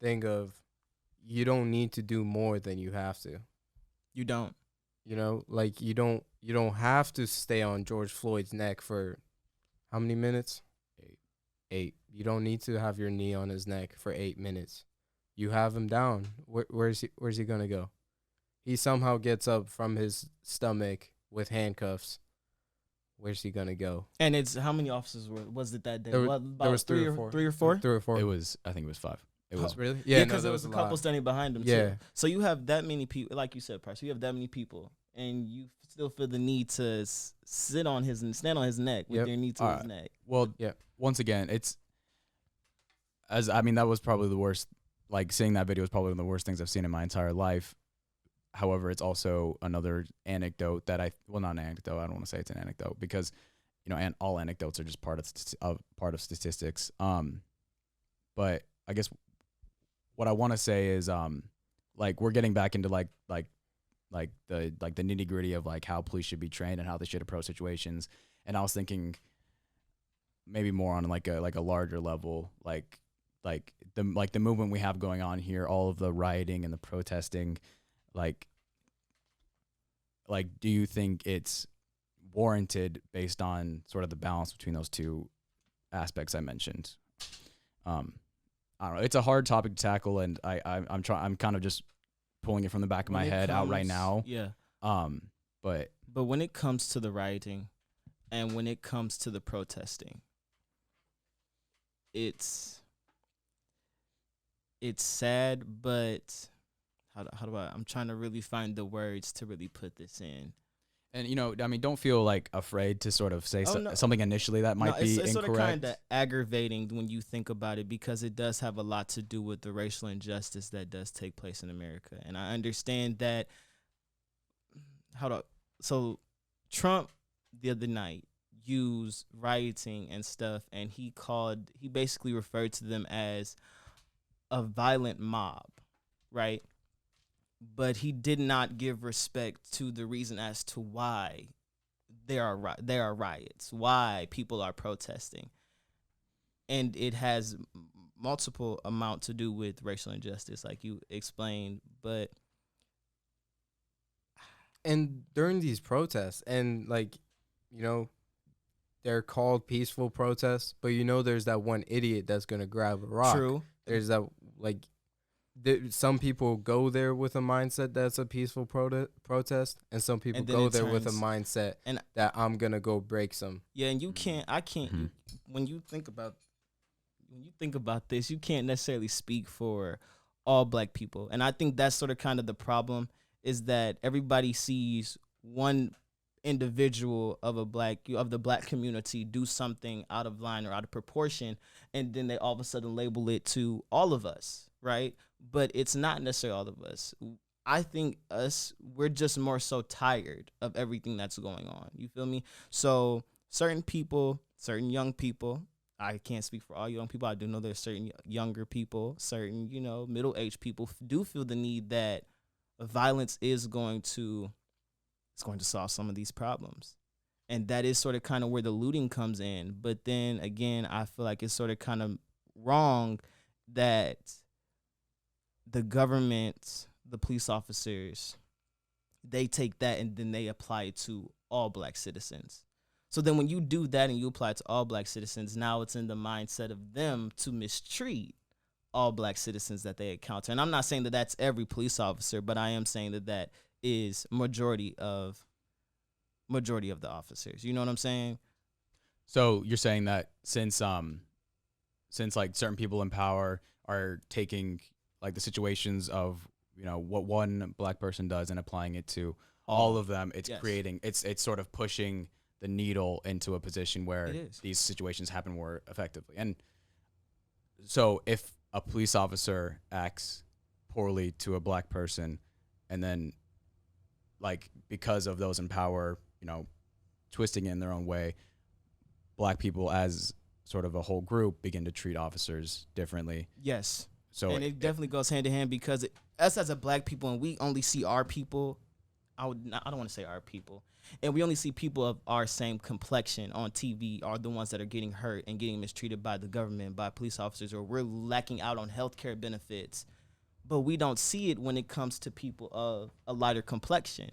thing of you don't need to do more than you have to. You don't. Like you don't have to stay on George Floyd's neck for how many minutes? 8. You don't need to have your knee on his neck for 8 minutes. You have him down. Where's he gonna go? He somehow gets up from his stomach with handcuffs. Where's he gonna go? And it's how many officers was it that day? There was 3 or 4. 3 or 4? 3 or 4. I think it was 5. It was really? Yeah, because there was a couple standing behind him Yeah. too. So you have that many people, like you said, Parsa. You have that many people, and you still feel the need to stand on his neck with your knee to his neck. Well, once again, that was probably the worst. Like, seeing that video was probably one of the worst things I've seen in my entire life. However, it's also another anecdote that not an anecdote. I don't want to say it's an anecdote because, and all anecdotes are just part of statistics. But I guess what I want to say is, like, we're getting back into like the nitty gritty of like how police should be trained and how they should approach situations. And I was thinking maybe more on like a larger level, like the movement we have going on here, all of the rioting and the protesting, like do you think it's warranted based on sort of the balance between those two aspects I mentioned? I don't know. It's a hard topic to tackle, and I'm kind of just pulling it from the back of my head out right now. Yeah. But when it comes to the rioting and when it comes to the protesting, it's sad, but how do I'm trying to really find the words to really put this in. And, don't feel like afraid to sort of say something initially that might be it's incorrect. Sort of kind of aggravating when you think about it because it does have a lot to do with the racial injustice that does take place in America. And I understand that. So Trump the other night used rioting and stuff, and he basically referred to them as a violent mob, right? But he did not give respect to the reason as to why there are riots, why people are protesting. And it has multiple amount to do with racial injustice, like you explained. And during these protests, and they're called peaceful protests, but there's that one idiot that's going to grab a rock. True. There's that, some people go there with a mindset that's a peaceful protest, and some people go there with a mindset that I'm gonna go break some. Yeah, and I can't. Mm-hmm. When you think about this, you can't necessarily speak for all black people, and I think that's sort of kind of the problem is that everybody sees one individual of the black community do something out of line or out of proportion, and then they all of a sudden label it to all of us, right? But it's not necessarily all of us. I think we're just more so tired of everything that's going on. You feel me? So certain people, certain young people, I can't speak for all young people. I do know there's certain younger people, certain, middle-aged people do feel the need that violence is going to solve some of these problems. And that is sort of kind of where the looting comes in. But then again, I feel like it's sort of kind of wrong that the government, the police officers, they take that and then they apply it to all black citizens. So then when you do that and you apply it to all black citizens, now it's in the mindset of them to mistreat all black citizens that they encounter. And I'm not saying that that's every police officer, but I am saying that that is majority of the officers. You know what I'm saying? So you're saying that since like certain people in power are taking like the situations of, what one black person does and applying it to all of them, it's creating, it's sort of pushing the needle into a position where these situations happen more effectively. And so if a police officer acts poorly to a black person, and then like because of those in power, twisting it in their own way, black people as sort of a whole group begin to treat officers differently. Yes. So and it definitely goes hand in hand, because us as a black people, and we only see our people, I don't want to say our people, and we only see people of our same complexion on TV are the ones that are getting hurt and getting mistreated by the government, by police officers, or we're lacking out on healthcare benefits. But we don't see it when it comes to people of a lighter complexion.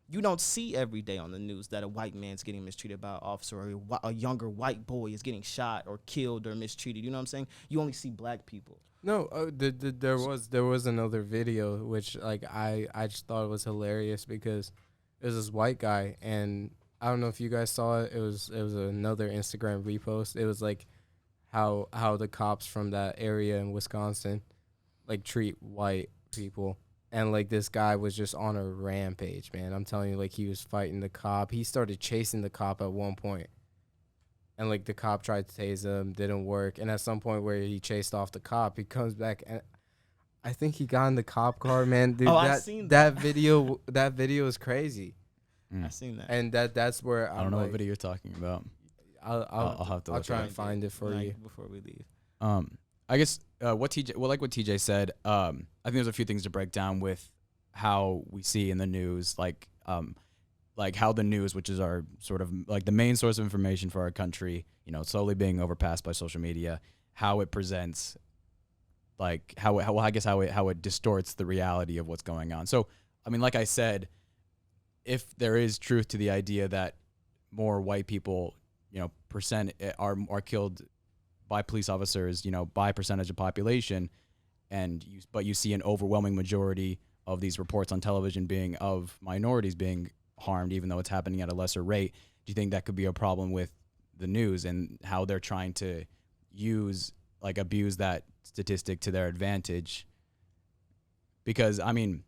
You don't see every day on the news that a white man's getting mistreated by an officer, or a younger white boy is getting shot or killed or mistreated. You know what I'm saying? You only see black people. No, there was another video which like I just thought it was hilarious, because it was this white guy, and I don't know if you guys saw it. It was another Instagram repost. It was like how the cops from that area in Wisconsin like treat white people. And, like, this guy was just on a rampage, man. I'm telling you, like, he was fighting the cop. He started chasing the cop at one point. And, like, the cop tried to tase him. Didn't work. And at some point where he chased off the cop, he comes back. And I think he got in the cop car, man. Dude, I've seen that. That video is crazy. I've seen that. And that's where I don't know what video you're talking about. I'll have to I'll try and find it for you before we leave. I guess what TJ said, I think there's a few things to break down with how we see in the news, like how the news, which is our sort of like the main source of information for our country, slowly being overpassed by social media, how it presents, like how it distorts the reality of what's going on. So, I mean, like I said, if there is truth to the idea that more white people, percent are killed by police officers, by percentage of population, but you see an overwhelming majority of these reports on television being of minorities being harmed, even though it's happening at a lesser rate. Do you think that could be a problem with the news and how they're trying to abuse that statistic to their advantage? Because, I mean,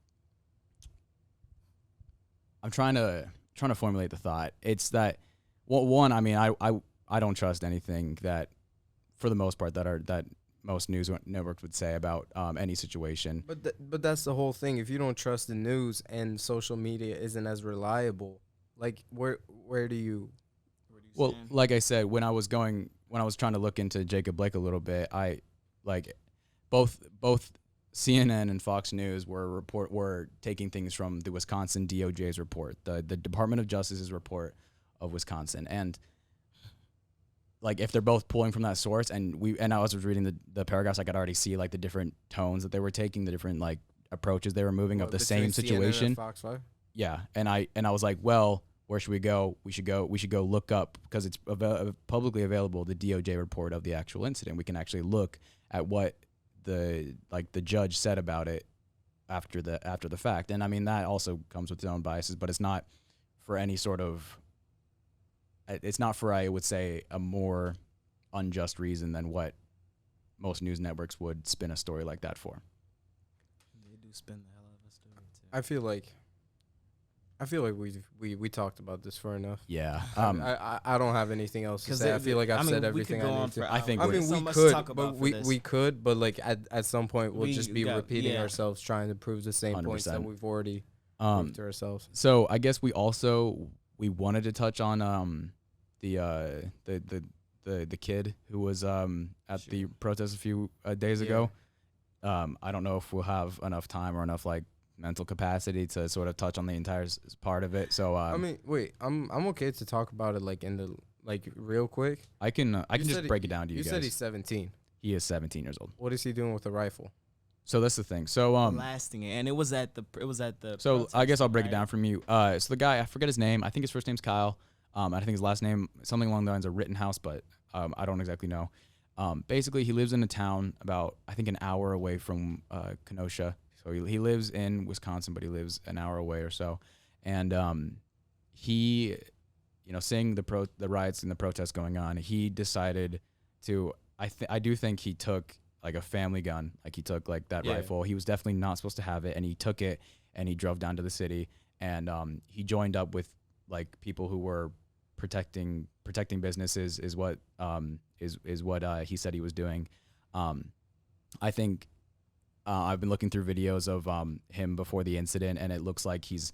I'm trying to formulate the thought. It's that, one, I mean, I don't trust anything that, for the most part, that most news networks would say about any situation. But that's the whole thing. If you don't trust the news and social media isn't as reliable, like where do you Well, like I said, when I was trying to look into Jacob Blake a little bit, I like both CNN and Fox News were taking things from the Wisconsin DOJ's report, the Department of Justice's report of Wisconsin, and like if they're both pulling from that source, and I was reading the paragraphs, I could already see like the different tones that they were taking, the different like approaches they were moving of the same situation. CNN and Fox 5? Yeah, and I was like, well, where should we go? We should go look up, because it's publicly available, the DOJ report of the actual incident. We can actually look at what the judge said about it after the fact. And I mean, that also comes with its own biases, but it's not for any sort of, it's not for, I would say, a more unjust reason than what most news networks would spin a story like that for. They do spin the hell out of a story too. I feel like we talked about this for enough. Yeah. I don't have anything else to say. I feel like I've said everything I need to. I think we could, but like at some point we'll just be repeating ourselves, trying to prove the same 100%. Points that we've already proved to ourselves. So I guess we wanted to touch on the the kid who was at the Sure. protest a few days Yeah. ago. I don't know if we'll have enough time or enough like mental capacity to sort of touch on the entire part of it. So I mean, wait, I'm okay to talk about it like in the like real quick. I can You just said break it down to you You guys. said he's 17. He is 17 years old. What is he doing with a rifle? So that's the thing. So Blasting it, and it was at the so I guess I'll break it right? down from you. So the guy, I forget his name. I think his first name's Kyle. I think his last name something along the lines of Rittenhouse, but I don't exactly know. Basically, he lives in a town about I think an hour away from Kenosha. So he lives in Wisconsin, but he lives an hour away or so. And he, seeing the riots and the protests going on, he decided to. I do think he took like a family gun, like he took like that Yeah. rifle. He was definitely not supposed to have it, and he took it and he drove down to the city and he joined up with like people who were protecting businesses is what he said he was doing. I think I've been looking through videos of him before the incident, and it looks like he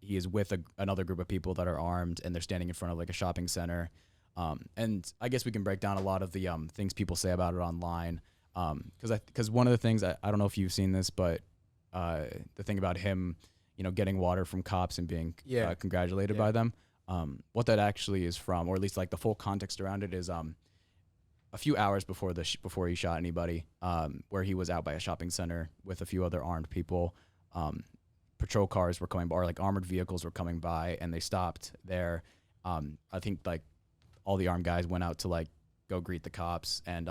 is with another group of people that are armed, and they're standing in front of like a shopping center. And I guess we can break down a lot of the things people say about it online. Because one of the things I don't know if you've seen this, but the thing about him, getting water from cops and being congratulated by them, what that actually is from, or at least like the full context around it is a few hours before before he shot anybody, where he was out by a shopping center with a few other armed people. Patrol cars were coming by, or like armored vehicles were coming by, and they stopped there. I think like all the armed guys went out to like go greet the cops, and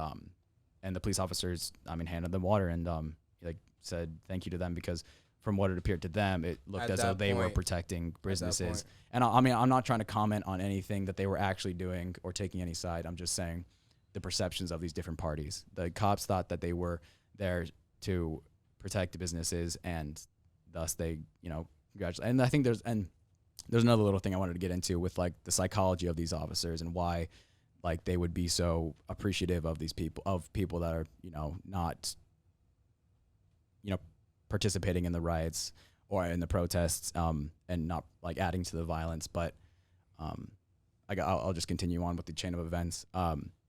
the police officers, handed them water and like said thank you to them, because from what it appeared to them, it looked At as though that they were point- protecting businesses. point. And I'm not trying to comment on anything that they were actually doing or taking any side. I'm just saying the perceptions of these different parties. The cops thought that they were there to protect the businesses, and thus they, congratulate. And I think there's another little thing I wanted to get into with like the psychology of these officers and why like they would be so appreciative of these people that are, not, participating in the riots or in the protests, and not like adding to the violence. But I'll just continue on with the chain of events.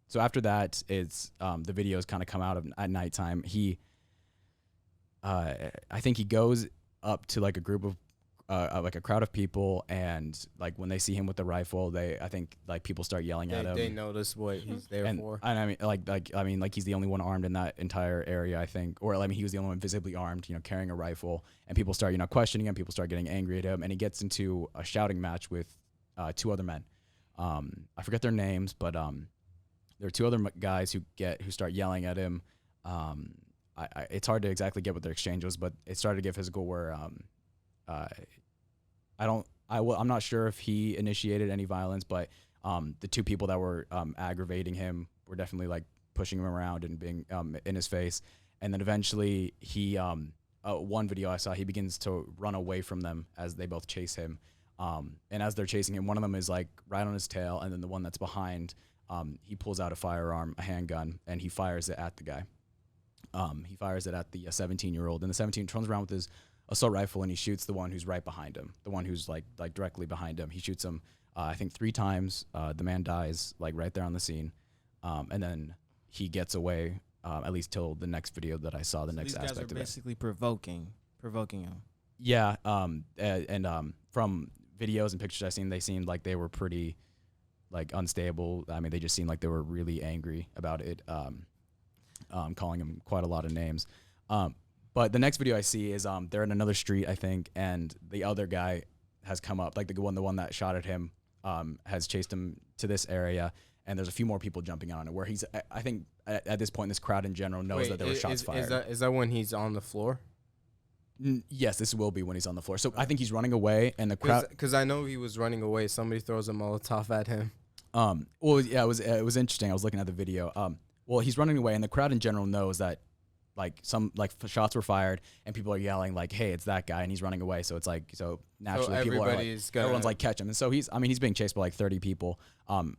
So after that, it's the videos kind of come out at nighttime. I think he goes up to like a group of like a crowd of people, and like when they see him with the rifle, I think like people start yelling at him. They notice what he's there for. And like he's the only one armed in that entire area, I think, or he was the only one visibly armed, carrying a rifle, and people start questioning him. People start getting angry at him, and he gets into a shouting match with two other men. I forget their names, but there are two other guys who start yelling at him. It's hard to exactly get what their exchange was, but it started to get physical where I'm not sure if he initiated any violence, but the two people that were aggravating him were definitely like pushing him around and being in his face. And then eventually he, one video I saw, he begins to run away from them as they both chase him. And as they're chasing him, one of them is like right on his tail, and then the one that's behind, he pulls out a firearm, a handgun, and he fires it at the guy. He fires it at the 17-year-old, and the 17 turns around with his assault rifle, and he shoots the one who's right behind him, the one who's like directly behind him. He shoots him, I think 3 times. The man dies like right there on the scene, and then he gets away, at least till the next video that I saw. The next aspect of it. These guys are basically provoking him. Yeah, and from videos and pictures I've seen, they seemed like they were pretty like unstable. They just seemed like they were really angry about it, calling him quite a lot of names. But the next video I see is they're in another street, I think, and the other guy has come up, like the one that shot at him, has chased him to this area, and there's a few more people jumping on it. Where he's, I think, at this point, this crowd in general knows that there were shots fired. Is that when he's on the floor? Yes, this will be when he's on the floor. So I think he's running away, and the crowd. Because I know he was running away. Somebody throws a Molotov at him. Well, yeah, it was interesting. I was looking at the video. Well, he's running away, and the crowd in general knows that, like, some shots were fired, and people are yelling like, "Hey, it's that guy!" and he's running away. So it's like, naturally, people are like, everyone's like, catch him. And so he's being chased by like 30 people,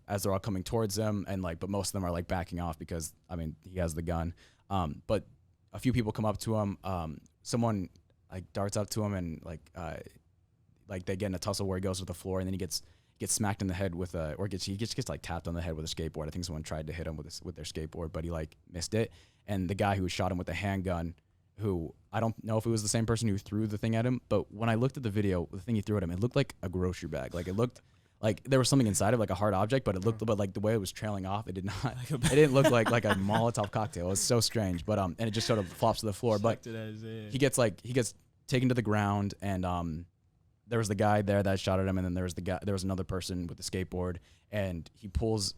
as they're all coming towards him, and but most of them are like backing off because he has the gun. But a few people come up to him. Someone like darts up to him and like they get in a tussle where he goes to the floor, and then he gets gets smacked in the head with a, or he gets like tapped on the head with a skateboard. I think someone tried to hit him with their skateboard, but he like missed it. And the guy who shot him with a handgun, who I don't know if it was the same person who threw the thing at him, but when I looked at the video, the thing he threw at him, it looked like a grocery bag. Like it looked like there was something inside of like a hard object, but it looked, but like the way it was trailing off, it did not. It didn't look like a Molotov cocktail. It was so strange, but and it just sort of flops to the floor. But he gets taken to the ground, and there was the guy there that shot at him, and then there was another person with the skateboard, and he pulls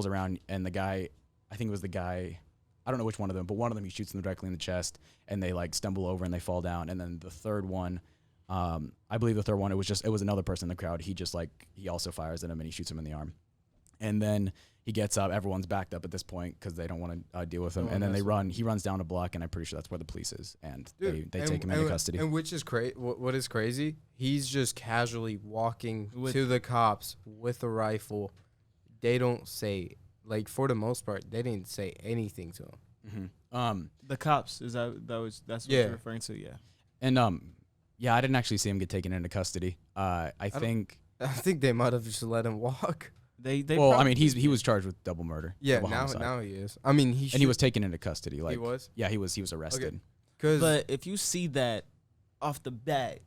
around, and the guy, I think it was the guy, I don't know which one of them, but one of them, he shoots them directly in the chest, and they like stumble over and they fall down. And then the third one, I believe the third one, it was another person in the crowd. He also fires at him and he shoots him in the arm. And then he gets up. Everyone's backed up at this point because they don't want to deal with him. And then they run. He runs down a block, and I'm pretty sure that's where the police is. And they take him into custody. And which is what is crazy? He's just casually walking to the cops with a rifle. They don't say, like, for the most part, they didn't say anything to him. Mm-hmm. The cops, that's what you're referring to, yeah. And yeah, I didn't actually see him get taken into custody. I think they might have just let him walk. Well, I mean, he was charged with double murder. Yeah, now he is. I mean, he was taken into custody. Like, he was. Yeah, he was arrested. Okay. But if you see that off the bat,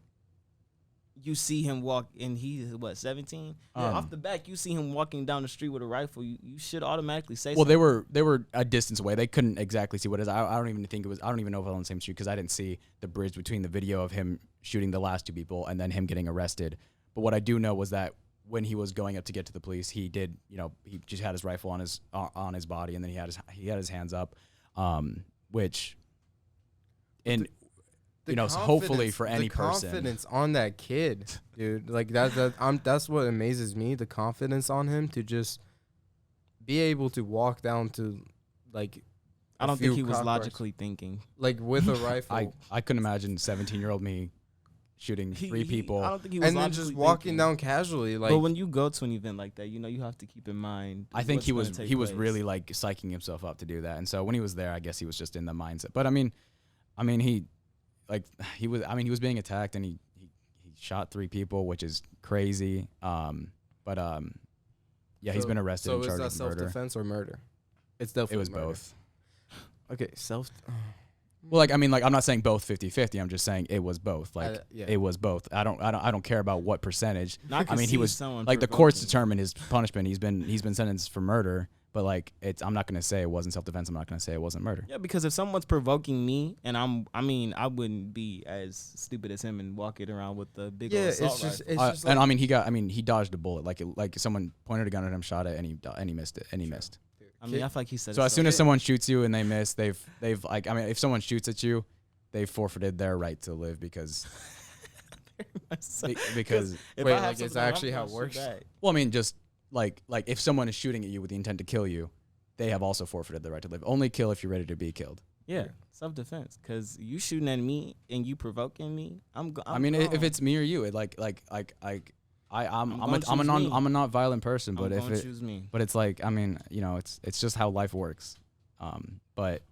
you see him walk, and he's what, 17? Off the back, you see him walking down the street with a rifle. You should automatically say. Well, something. They were a distance away. They couldn't exactly see what it is. I don't even think it was. I don't even know if it was on the same street because I didn't see the bridge between the video of him shooting the last two people and then him getting arrested. But what I do know was that when he was going up to get to the police, he did. He just had his rifle on his body, and then he had his hands up, which, and. Hopefully for any person. The confidence on that kid, dude. Like that's what amazes me. The confidence on him to just be able to walk down to, like. I don't think he was logically thinking. Like with a rifle. I couldn't imagine 17-year-old me shooting three people. I don't think he was and then just walking down casually. Like. But when you go to an event like that, you have to keep in mind. I think he was really like psyching himself up to do that, and so when he was there, I guess he was just in the mindset. But I mean he was being attacked, and he shot three people, which is crazy. Yeah, he's been arrested and charged with murder. So is that self-defense or murder? It was murder. Both. Okay, Well, I'm not saying both 50-50. I'm just saying it was both. It was both. I don't care about what percentage. He was like the courts determined his punishment. He's been sentenced for murder. But I'm not gonna say it wasn't self-defense. I'm not gonna say it wasn't murder. Yeah, because if someone's provoking me, and I wouldn't be as stupid as him and walking around with the big old assault rifle. He dodged a bullet. Like someone pointed a gun at him, shot it, and he missed it, and he missed. I feel like he said. So as soon as someone shoots you and they miss, if someone shoots at you, they've forfeited their right to live because. Because it's actually how it works. Well, just. Like if someone is shooting at you with the intent to kill you, they have also forfeited the right to live. Only kill if you're ready to be killed. Yeah, self-defense. Because you shooting at me and you provoking me, I'm if it's me or you, I'm a not violent person, but choose me. But it's it's just how life works. But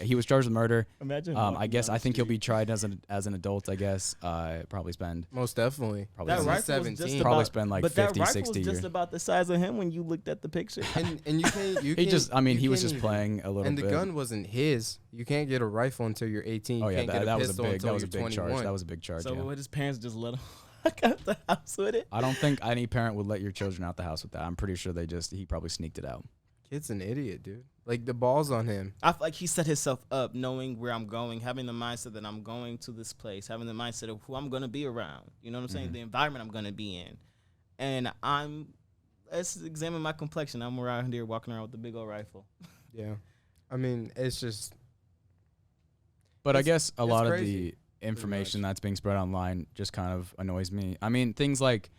he was charged with murder. Imagine. I guess I think he'll be tried as an adult. I guess probably spend most definitely. Probably that spend 17. Probably spend like 50, 60 years. But that rifle was just about the size of him when you looked at the picture. and you can't. He was just playing a little bit. And the gun wasn't his. You can't get a rifle until you're 18. You can't get a pistol until you're 21. Charge. That was a big charge. So would his parents just let him walk out the house with it? I don't think any parent would let your children out the house with that. I'm pretty sure he probably sneaked it out. Kid's an idiot, dude. Like, the ball's on him. I feel like he set himself up knowing where I'm going, having the mindset that I'm going to this place, having the mindset of who I'm going to be around. You know what I'm saying? The environment I'm going to be in. And let's examine my complexion. I'm around here walking around with the big old rifle. Yeah. it's just. But I guess a lot of the information that's being spread online just kind of annoys me. Things like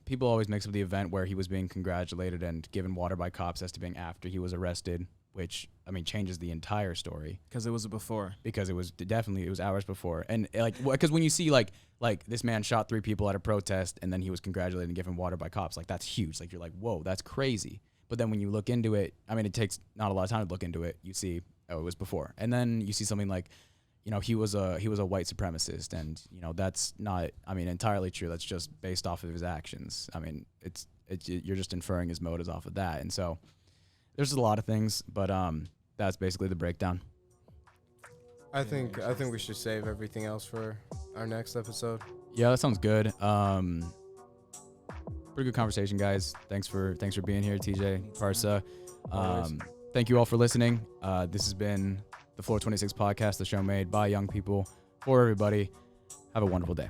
people always mix up the event where he was being congratulated and given water by cops as to being after he was arrested, which changes the entire story. Because it was before. Because it was hours before, and because when you see like this man shot three people at a protest and then he was congratulated and given water by cops, that's huge. You're like, whoa, that's crazy. But then when you look into it, it takes not a lot of time to look into it. You see, it was before, and then you see something like, he was a white supremacist, and that's not, entirely true. That's just based off of his actions. You're just inferring his motives off of that, and so there's a lot of things, but that's basically the breakdown. I think we should save everything else for our next episode. Yeah, that sounds good. Pretty good conversation, guys. Thanks for being here, TJ, Parsa. Thank you all for listening. This has been the Floor 26 podcast, the show made by young people for everybody. Have a wonderful day.